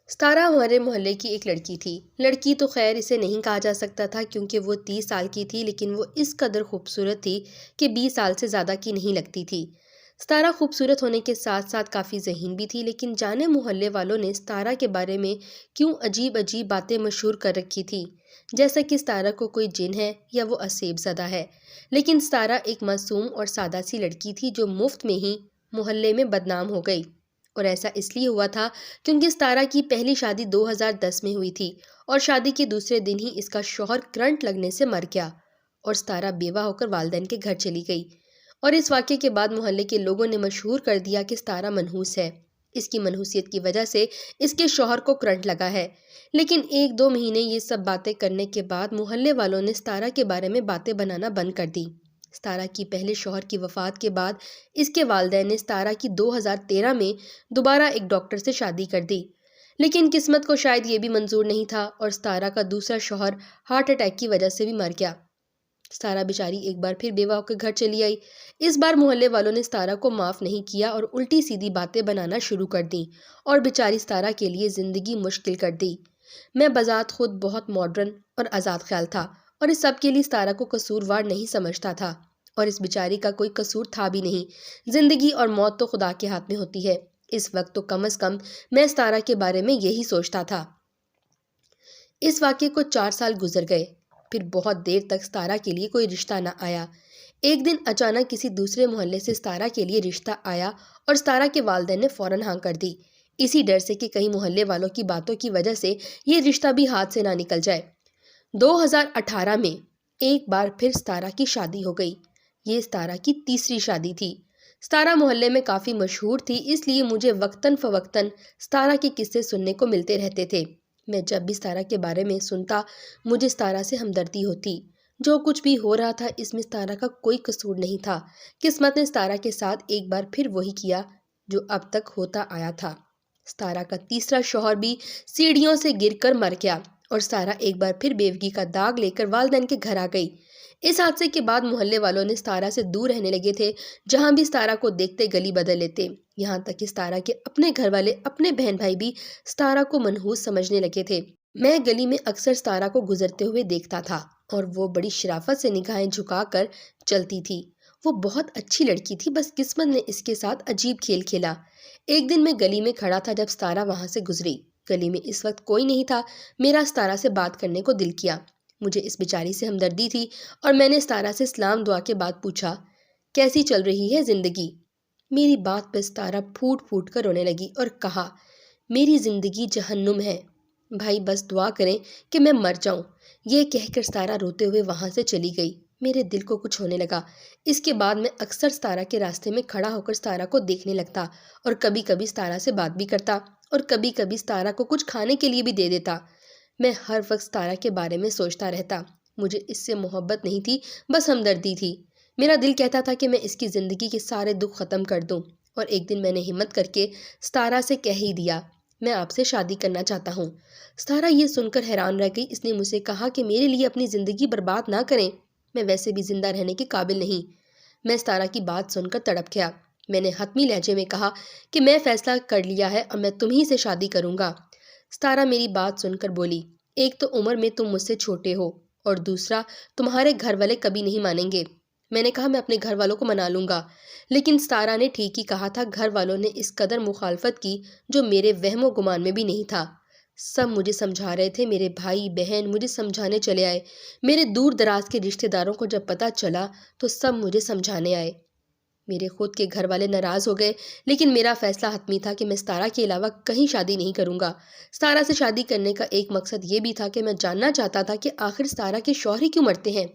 ستارہ ہمارے محلے کی ایک لڑکی تھی۔ لڑکی تو خیر اسے نہیں کہا جا سکتا تھا کیونکہ وہ 30 سال کی تھی، لیکن وہ اس قدر خوبصورت تھی کہ 20 سال سے زیادہ کی نہیں لگتی تھی۔ ستارہ خوبصورت ہونے کے ساتھ ساتھ کافی ذہین بھی تھی، لیکن جانے محلے والوں نے ستارہ کے بارے میں کیوں عجیب عجیب باتیں مشہور کر رکھی تھی، جیسا کہ ستارہ کو کوئی جن ہے یا وہ اسیب زدہ ہے۔ لیکن ستارہ ایک معصوم اور سادہ سی لڑکی تھی جو مفت میں ہی محلے میں بدنام ہو گئی، اور ایسا اس لیے ہوا تھا کیونکہ ستارہ کی پہلی شادی 2010 میں ہوئی تھی اور شادی کے دوسرے دن ہی اس کا شوہر کرنٹ لگنے سے مر گیا اور ستارہ بیوہ ہو کر والدین کے گھر چلی گئی۔ اور اس واقعے کے بعد محلے کے لوگوں نے مشہور کر دیا کہ ستارہ منحوس ہے، اس کی منحوسیت کی وجہ سے اس کے شوہر کو کرنٹ لگا ہے۔ لیکن 1-2 مہینے یہ سب باتیں کرنے کے بعد محلے والوں نے ستارہ کے بارے میں باتیں بنانا بند کر دی۔ ستارہ کی پہلے شوہر کی وفات کے بعد اس کے والدین نے ستارہ کی 2013 میں دوبارہ ایک ڈاکٹر سے شادی کر دی، لیکن قسمت کو شاید یہ بھی منظور نہیں تھا اور ستارہ کا دوسرا شوہر ہارٹ اٹیک کی وجہ سے بھی مر گیا۔ ستارہ بیچاری ایک بار پھر بیوہ ہو کے گھر چلی آئی۔ اس بار محلے والوں نے ستارہ کو معاف نہیں کیا اور الٹی سیدھی باتیں بنانا شروع کر دیں اور بیچاری ستارہ کے لیے زندگی مشکل کر دی۔ میں بذات خود بہت ماڈرن اور آزاد خیال تھا اور اس سب کے لیے ستارہ کو قصوروار نہیں سمجھتا تھا، اور اس بیچاری کا کوئی قصور تھا بھی نہیں۔ زندگی اور موت تو خدا کے ہاتھ میں ہوتی ہے۔ اس وقت تو کم از کم میں ستارہ کے بارے میں یہی سوچتا تھا۔ اس واقعے کو 4 سال گزر گئے، پھر بہت دیر تک ستارہ کے لیے کوئی رشتہ نہ آیا۔ ایک دن اچانک کسی دوسرے محلے سے ستارہ کے لیے رشتہ آیا اور ستارہ کے والدین نے فوراً ہاں کر دی، اسی ڈر سے کہ کہیں محلے والوں کی باتوں کی وجہ سے یہ رشتہ بھی ہاتھ سے نہ نکل جائے۔ 2018 میں ایک بار پھر ستارہ کی شادی ہو گئی۔ یہ ستارہ کی تیسری شادی تھی۔ ستارہ محلے میں کافی مشہور تھی، اس لیے مجھے وقتاً فوقتاً ستارہ کے قصے سننے کو ملتے رہتے تھے۔ میں جب بھی ستارہ کے بارے میں سنتا مجھے ستارہ سے ہمدردی ہوتی۔ جو کچھ بھی ہو رہا تھا اس میں ستارہ کا کوئی قصور نہیں تھا۔ قسمت نے ستارہ کے ساتھ ایک بار پھر وہی کیا جو اب تک ہوتا آیا تھا۔ ستارہ کا تیسرا شوہر بھی سیڑھیوں سے گر کر مر گیا اور ستارہ ایک بار پھر بیوگی کا داغ لے کر والدین کے گھر آ گئی۔ اس حادثے کے بعد محلے والوں نے ستارہ سے دور رہنے لگے تھے۔ جہاں بھی ستارہ کو دیکھتے گلی بدل لیتے، یہاں تک کہ ستارہ کے اپنے گھر والے، اپنے بہن بھائی بھی ستارہ کو منحوس سمجھنے لگے تھے۔ میں گلی میں اکثر ستارہ کو گزرتے ہوئے دیکھتا تھا اور وہ بڑی شرافت سے نگاہیں جھکا کر چلتی تھی۔ وہ بہت اچھی لڑکی تھی، بس قسمت نے اس کے ساتھ عجیب کھیل کھیلا۔ ایک دن میں گلی میں کھڑا تھا جب ستارہ وہاں سے گزری۔ گلی میں اس وقت کوئی نہیں تھا۔ میرا ستارہ سے بات کرنے کو دل کیا۔ مجھے اس بیچاری سے ہمدردی تھی اور میں نے ستارہ سے سلام دعا کے بعد پوچھا، کیسی چل رہی ہے زندگی؟ میری بات پہ ستارہ پھوٹ پھوٹ کر رونے لگی اور کہا، میری زندگی جہنم ہے بھائی، بس دعا کریں کہ میں مر جاؤں۔ یہ کہہ کر ستارہ روتے ہوئے وہاں سے چلی گئی۔ میرے دل کو کچھ ہونے لگا۔ اس کے بعد میں اکثر ستارہ کے راستے میں کھڑا ہو کر ستارہ کو دیکھنے لگتا اور کبھی کبھی ستارہ سے بات بھی کرتا اور کبھی کبھی ستارہ کو کچھ کھانے کے لیے بھی دے دیتا۔ میں ہر وقت ستارہ کے بارے میں سوچتا رہتا۔ مجھے اس سے محبت نہیں تھی، بس ہمدردی تھی۔ میرا دل کہتا تھا کہ میں اس کی زندگی کے سارے دکھ ختم کر دوں، اور ایک دن میں نے ہمت کر کے ستارہ سے کہہ ہی دیا، میں آپ سے شادی کرنا چاہتا ہوں۔ ستارہ یہ سن کر حیران رہ گئی۔ اس نے مجھ سے کہا کہ میرے لیے اپنی زندگی برباد نہ کریں، میں ویسے بھی زندہ رہنے کے قابل نہیں۔ میں ستارہ کی بات سن کر تڑپ گیا۔ میں نے حتمی لہجے میں کہا کہ میں فیصلہ کر لیا ہے اور میں تمہیں سے شادی کروں گا۔ ستارہ میری بات سن کر بولی، ایک تو عمر میں تم مجھ سے چھوٹے ہو اور دوسرا تمہارے گھر والے کبھی نہیں مانیں گے۔ میں نے کہا میں اپنے گھر والوں کو منا لوں گا، لیکن ستارہ نے ٹھیک ہی کہا تھا۔ گھر والوں نے اس قدر مخالفت کی جو میرے وہم و گمان میں بھی نہیں تھا۔ سب مجھے سمجھا رہے تھے، میرے بھائی بہن مجھے سمجھانے چلے آئے، میرے دور دراز کے رشتہ داروں کو جب پتہ چلا تو سب مجھے سمجھانے آئے۔ میرے خود کے گھر والے ناراض ہو گئے، لیکن میرا فیصلہ حتمی تھا کہ میں ستارہ کے علاوہ کہیں شادی نہیں کروں گا۔ ستارہ سے شادی کرنے کا ایک مقصد یہ بھی تھا کہ میں جاننا چاہتا تھا کہ آخر ستارہ کے شوہر ہی کیوں مرتے ہیں،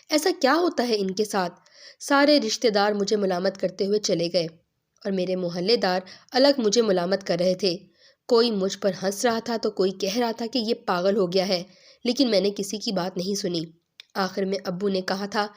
ایسا کیا ہوتا ہے ان کے ساتھ۔ سارے رشتہ دار مجھے ملامت کرتے ہوئے چلے گئے اور میرے محلے دار الگ مجھے ملامت کر رہے تھے۔ کوئی مجھ پر ہنس رہا تھا تو کوئی کہہ رہا تھا کہ یہ پاگل ہو گیا ہے، لیکن میں نے کسی کی بات نہیں سنی۔ آخر میں ابو نے کہا تھا،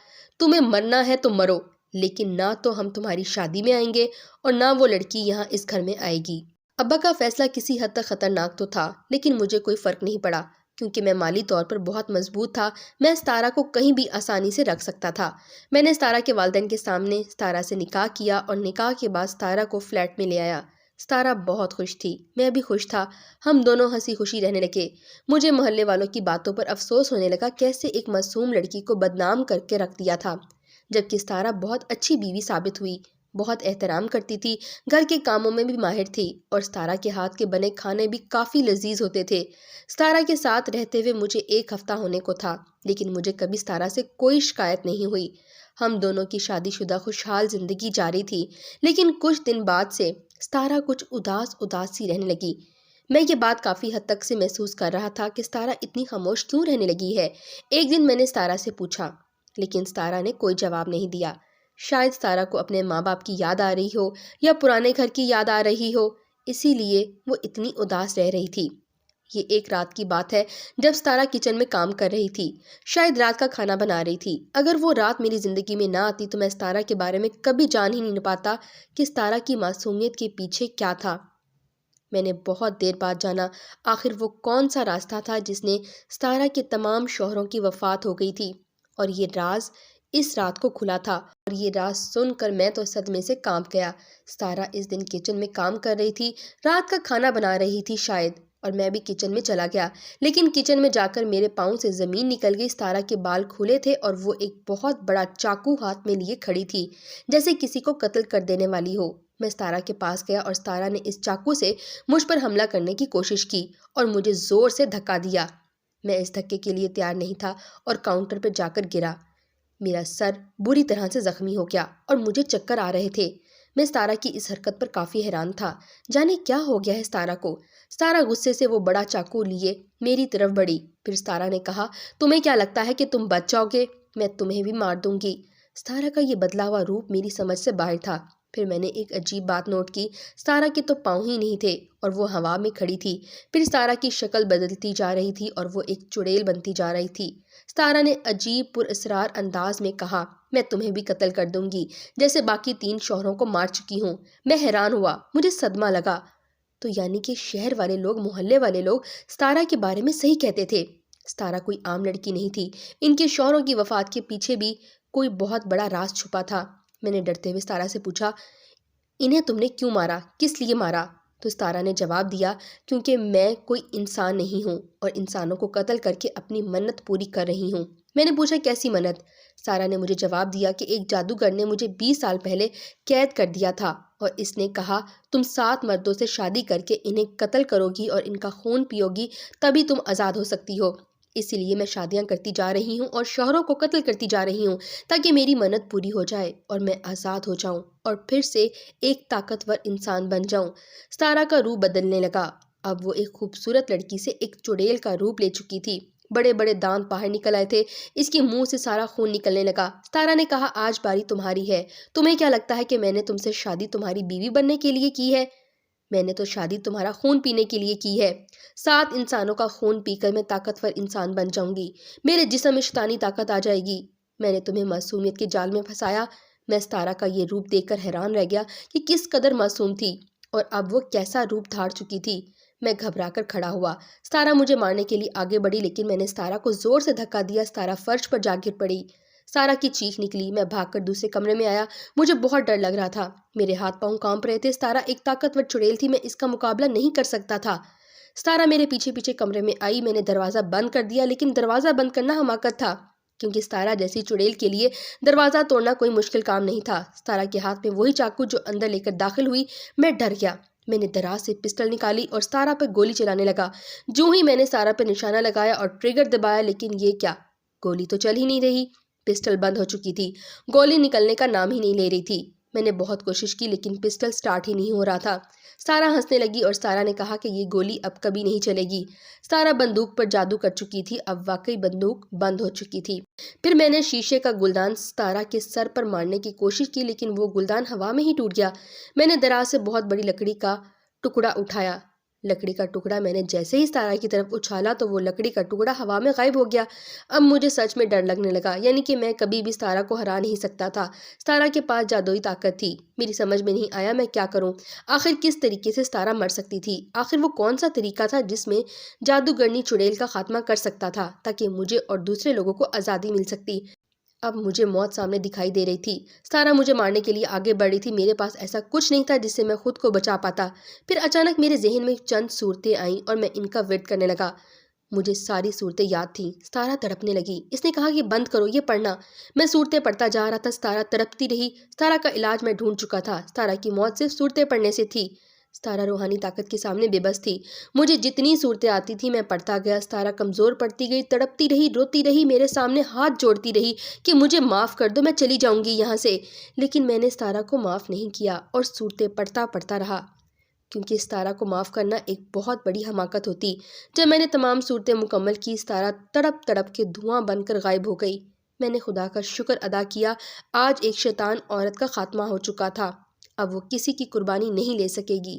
تمہیں مرنا ہے تو مرو، لیکن نہ تو ہم تمہاری شادی میں آئیں گے اور نہ وہ لڑکی یہاں اس گھر میں آئے گی۔ ابا کا فیصلہ کسی حد تک خطرناک تو تھا، لیکن مجھے کوئی فرق نہیں پڑا کیونکہ میں مالی طور پر بہت مضبوط تھا۔ میں ستارہ کو کہیں بھی آسانی سے رکھ سکتا تھا۔ میں نے ستارہ کے والدین کے سامنے ستارہ سے نکاح کیا اور نکاح کے بعد ستارہ کو فلیٹ میں لے آیا۔ ستارہ بہت خوش تھی، میں بھی خوش تھا، ہم دونوں ہنسی خوشی رہنے لگے۔ مجھے محلے والوں کی باتوں پر افسوس ہونے لگا، کیسے ایک معصوم لڑکی کو بدنام کر کے رکھ دیا تھا، جبکہ ستارہ بہت اچھی بیوی ثابت ہوئی، بہت احترام کرتی تھی، گھر کے کاموں میں بھی ماہر تھی، اور ستارہ کے ہاتھ کے بنے کھانے بھی کافی لذیذ ہوتے تھے۔ ستارہ کے ساتھ رہتے ہوئے مجھے 1 ہفتہ ہونے کو تھا، لیکن مجھے کبھی ستارہ سے کوئی شکایت نہیں ہوئی۔ ہم دونوں کی شادی شدہ خوشحال زندگی جاری تھی، لیکن کچھ دن بعد سے ستارہ کچھ اداس سی رہنے لگی۔ میں یہ بات کافی حد تک سے محسوس کر رہا تھا کہ ستارہ اتنی خاموش کیوں رہنے لگی ہے۔ ایک دن میں نے ستارہ سے پوچھا، لیکن ستارہ نے کوئی جواب نہیں دیا۔ شاید ستارہ کو اپنے ماں باپ کی یاد آ رہی ہو یا پرانے گھر کی یاد آ رہی ہو، اسی لیے وہ اتنی اداس رہ رہی تھی۔ یہ ایک رات کی بات ہے جب ستارہ کچن میں کام کر رہی تھی، شاید رات کا کھانا بنا رہی تھی۔ اگر وہ رات میری زندگی میں نہ آتی تو میں ستارہ کے بارے میں کبھی جان ہی نہیں پاتا کہ ستارہ کی معصومیت کے پیچھے کیا تھا۔ میں نے بہت دیر بعد جانا آخر وہ کون سا راستہ تھا جس نے ستارہ کے تمام شوہروں کی وفات ہو گئی تھی، اور یہ راز اس رات کو کھلا تھا، اور یہ راز سن کر میں تو صدمے سے کانپ گیا۔ ستارہ اس دن کچن میں کام کر رہی تھی، رات کا کھانا بنا رہی تھی شاید، اور میں بھی کچن میں چلا گیا، لیکن کچن میں جا کر میرے پاؤں سے زمین نکل گئی۔ ستارہ کے بال کھلے تھے اور وہ ایک بہت بڑا چاقو ہاتھ میں لیے کھڑی تھی، جیسے کسی کو قتل کر دینے والی ہو۔ میں ستارہ کے پاس گیا اور ستارہ نے اس چاقو سے مجھ پر حملہ کرنے کی کوشش کی اور مجھے زور سے دھکا دیا۔ میں اس دھکے کے لیے تیار نہیں تھا اور کاؤنٹر پر جا کر گرا۔ میرا سر بری طرح سے زخمی ہو گیا اور مجھے چکر آ رہے تھے۔ میں ستارہ کی اس حرکت پر کافی حیران تھا، جانے کیا ہو گیا ہے ستارہ کو۔ ستارہ غصے سے وہ بڑا چاقو لیے میری طرف بڑھی۔ پھر ستارہ نے کہا، تمہیں کیا لگتا ہے کہ تم بچ جاؤ گے؟ میں تمہیں بھی مار دوں گی۔ ستارہ کا یہ بدلا ہوا روپ میری سمجھ سے باہر تھا۔ پھر میں نے ایک عجیب بات نوٹ کی، ستارہ کے تو پاؤں ہی نہیں تھے اور وہ ہوا میں کھڑی تھی۔ پھر ستارہ کی شکل بدلتی جا رہی تھی اور وہ ایک چڑیل بنتی جا رہی تھی۔ ستارہ نے عجیب پراسرار انداز میں کہا، میں تمہیں بھی قتل کر دوں گی جیسے باقی 3 شوہروں کو مار چکی ہوں۔ میں حیران ہوا، مجھے صدمہ لگا۔ تو یعنی کہ شہر والے لوگ، محلے والے لوگ ستارہ کے بارے میں صحیح کہتے تھے۔ ستارہ کوئی عام لڑکی نہیں تھی، ان کے شوہروں کی وفات کے پیچھے بھی کوئی بہت بڑا راز چھپا تھا۔ میں نے ڈرتے ہوئے ستارہ سے پوچھا، انہیں تم نے کیوں مارا، کس لیے مارا؟ تو ستارہ نے جواب دیا، کیونکہ میں کوئی انسان نہیں ہوں اور انسانوں کو قتل کر کے اپنی منت پوری کر رہی ہوں۔ میں نے پوچھا، کیسی منت؟ ستارہ نے مجھے جواب دیا کہ ایک جادوگر نے مجھے 20 سال پہلے قید کر دیا تھا اور اس نے کہا تم 7 مردوں سے شادی کر کے انہیں قتل کرو گی اور ان کا خون پیو گی تبھی تم آزاد ہو سکتی ہو۔ اسی لیے میں شادیاں کرتی جا رہی ہوں اور شوہروں کو قتل کرتی جا رہی ہوں تاکہ میری منت پوری ہو جائے اور میں آزاد ہو جاؤں اور پھر سے ایک طاقتور انسان بن جاؤں۔ ستارہ کا روپ بدلنے لگا، اب وہ ایک خوبصورت لڑکی سے ایک چڑیل کا روپ لے چکی تھی۔ بڑے بڑے دانت باہر نکل آئے تھے، اس کے منہ سے سارا خون نکلنے لگا۔ ستارہ نے کہا، آج باری تمہاری ہے، تمہیں کیا لگتا ہے کہ میں نے تم سے شادی تمہاری بیوی بننے کے لیے کی ہے؟ میں نے تو شادی تمہارا خون پینے کے لیے کی ہے۔ 7 انسانوں کا خون پی کر میں طاقتور انسان بن جاؤں گی، میرے جسم میں شیطانی طاقت آ جائے گی۔ میں نے تمہیں معصومیت کے جال میں پھنسایا۔ میں ستارہ کا یہ روپ دیکھ کر حیران رہ گیا کہ کس قدر معصوم تھی اور اب وہ کیسا روپ دھار چکی تھی۔ میں گھبرا کر کھڑا ہوا۔ ستارہ مجھے مارنے کے لیے آگے بڑھی، لیکن میں نے ستارہ کو زور سے دھکا دیا۔ ستارہ فرش پر جا گر پڑی۔ ستارہ کی چیخ نکلی، میں بھاگ کر دوسرے کمرے میں آیا۔ مجھے بہت ڈر لگ رہا تھا، میرے ہاتھ پاؤں کانپ رہے تھے۔ ستارہ ایک طاقتور چڑیل تھی، میں اس کا مقابلہ نہیں کر سکتا تھا۔ ستارہ میرے پیچھے پیچھے کمرے میں آئی، میں نے دروازہ بند کر دیا، لیکن دروازہ بند کرنا حماقت تھا کیونکہ ستارہ جیسی چڑیل کے لیے دروازہ توڑنا کوئی مشکل کام نہیں تھا۔ ستارہ کے ہاتھ میں وہی چاقو جو اندر لے کر داخل ہوئی۔ میں ڈر گیا، میں نے دراز سے پسٹل نکالی اور ستارہ پر گولی چلانے لگا۔ جو ہی میں نے ستارہ پر نشانہ لگایا اور ٹریگر دبایا، لیکن یہ کیا، گولی تو چل ہی نہیں رہی، پسٹل بند ہو چکی تھی، گولی نکلنے کا نام ہی نہیں لے رہی تھی۔ میں نے بہت کوشش کی لیکن پسٹل سٹارٹ ہی نہیں ہو رہا تھا۔ ستارہ ہنسنے لگی اور ستارہ نے کہا کہ یہ گولی اب کبھی نہیں چلے گی۔ ستارہ بندوق پر جادو کر چکی تھی، اب واقعی بندوق بند ہو چکی تھی۔ پھر میں نے شیشے کا گلدان ستارہ کے سر پر مارنے کی کوشش کی، لیکن وہ گلدان ہوا میں ہی ٹوٹ گیا۔ میں نے دراز سے بہت بڑی لکڑی کا ٹکڑا اٹھایا۔ لکڑی کا ٹکڑا میں نے جیسے ہی ستارہ کی طرف اچھالا تو وہ لکڑی کا ٹکڑا ہوا میں غائب ہو گیا۔ اب مجھے سچ میں ڈر لگنے لگا، یعنی کہ میں کبھی بھی ستارہ کو ہرا نہیں سکتا تھا۔ ستارہ کے پاس جادوئی طاقت تھی، میری سمجھ میں نہیں آیا میں کیا کروں۔ آخر کس طریقے سے ستارہ مر سکتی تھی؟ آخر وہ کون سا طریقہ تھا جس میں جادوگرنی چڑیل کا خاتمہ کر سکتا تھا تاکہ مجھے اور دوسرے لوگوں کو آزادی مل سکتی؟ اب مجھے موت سامنے دکھائی دے رہی تھی۔ ستارہ مجھے مارنے کے لیے آگے بڑھ رہی تھی۔ میرے پاس ایسا کچھ نہیں تھا جس سے میں خود کو بچا پاتا۔ پھر اچانک میرے ذہن میں چند صورتیں آئیں اور میں ان کا ورد کرنے لگا۔ مجھے ساری صورتیں یاد تھیں۔ ستارہ تڑپنے لگی۔ اس نے کہا کہ بند کرو یہ پڑھنا۔ میں صورتیں پڑھتا جا رہا تھا۔ ستارہ تڑپتی رہی۔ ستارہ کا علاج میں ڈھونڈ چکا تھا۔ ستارہ کی موت صرف صورتیں پڑھنے سے تھی۔ ستارہ روحانی طاقت کے سامنے بے بس تھی۔ مجھے جتنی صورتیں آتی تھیں میں پڑھتا گیا۔ ستارہ کمزور پڑتی گئی، تڑپتی رہی، روتی رہی، میرے سامنے ہاتھ جوڑتی رہی کہ مجھے معاف کر دو، میں چلی جاؤں گی یہاں سے۔ لیکن میں نے ستارہ کو معاف نہیں کیا اور صورتیں پڑھتا رہا، کیونکہ ستارہ کو معاف کرنا ایک بہت بڑی حماقت ہوتی۔ جب میں نے تمام صورتیں مکمل کی، ستارہ تڑپ تڑپ کے دھواں بن کر غائب ہو گئی۔ میں نے خدا کا شکر ادا کیا۔ آج ایک شیطان عورت کا خاتمہ ہو چکا تھا۔ اب وہ کسی کی قربانی نہیں لے سکے گی۔